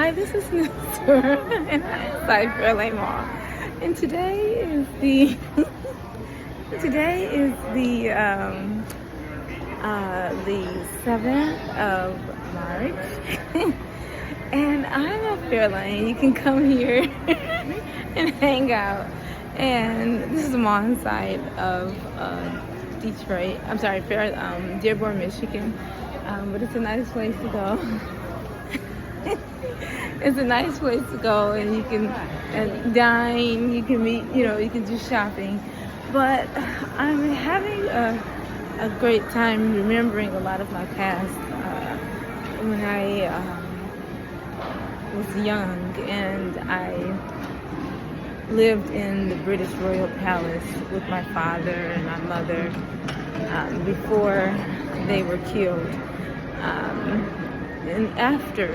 Hi, this is Nasura, and I'm inside Fairlan Mall. And today is the the 7th of March, and I'm at Fairlan. You can come here and hang out. And this is the mall inside of Detroit. I'm sorry, Dearborn, Michigan. But it's a nice place to go. It's a nice place to go, and you can dine, you can meet, you can do shopping. But I'm having a great time remembering a lot of my past when I was young, and I lived in the British Royal Palace with my father and my mother before they were killed. And after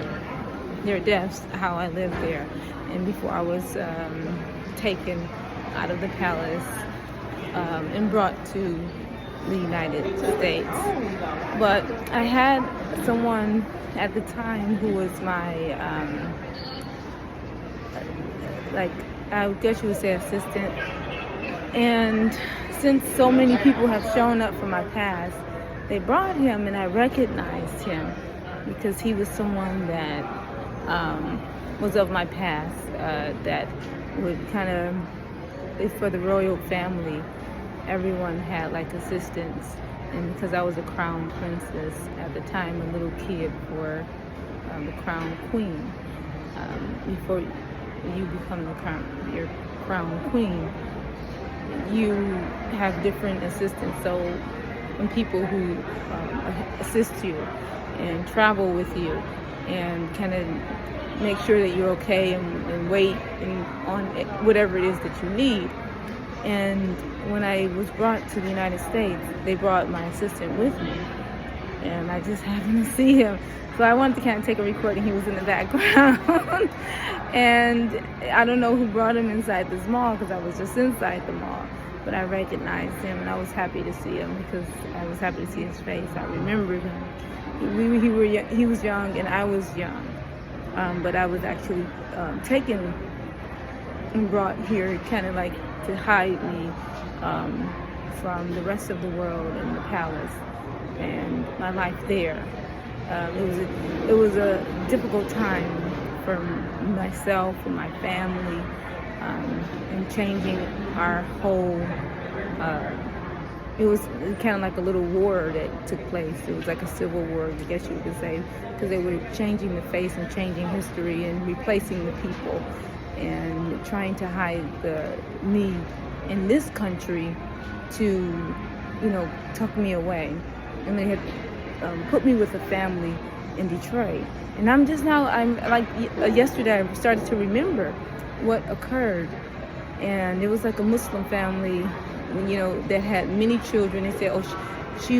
their deaths, how I lived there, and before I was taken out of the palace and brought to the United States. But I had someone at the time who was my, I guess you would say, assistant. And since so many people have shown up from my past, they brought him, and I recognized him because he was someone that was of my past, that would kind of, for the royal family, everyone had like assistants. And because I was a crown princess at the time, a little kid for the crown queen, before you become your crown queen, you have different assistants. So when people who assist you and travel with you and kind of make sure that you're okay and wait on whatever it is that you need. And when I was brought to the United States, they brought my assistant with me, and I just happened to see him. So I wanted to kind of take a recording. He was in the background. And I don't know who brought him inside this mall, because I was just inside the mall. But I recognized him, and I was happy to see him because I was happy to see his face. I remembered him. He was young, and I was young. But I was actually taken and brought here kind of like to hide me from the rest of the world in the palace and my life there. It was a difficult time for myself and my family, and changing our whole, it was kind of like a little war that took place. It was like a civil war, I guess you could say, because they were changing the face and changing history and replacing the people and trying to hide me in this country to, tuck me away. And they had put me with a family in Detroit. And I'm like, yesterday I started to remember what occurred. And it was like a Muslim family, that had many children. They said,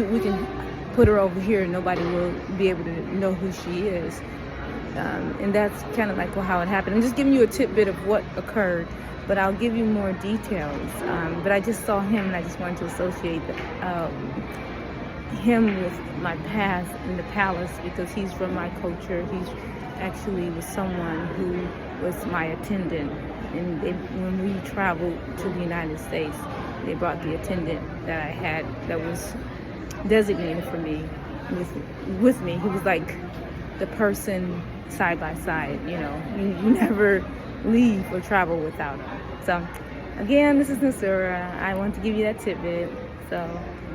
we can put her over here and nobody will be able to know who she is. And that's kind of like how it happened. I'm just giving you a tidbit of what occurred, but I'll give you more details. But I just saw him, and I just wanted to associate him with my past in the palace because he's from my culture. He's actually was someone who was my attendant. And when we traveled to the United States, they brought the attendant that I had that was designated for me with me. He was like the person side by side, you never leave or travel without him. So again, this is Nasura. I want to give you that tidbit. So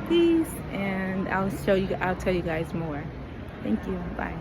peace, and I'll tell you guys more. Thank you. Bye.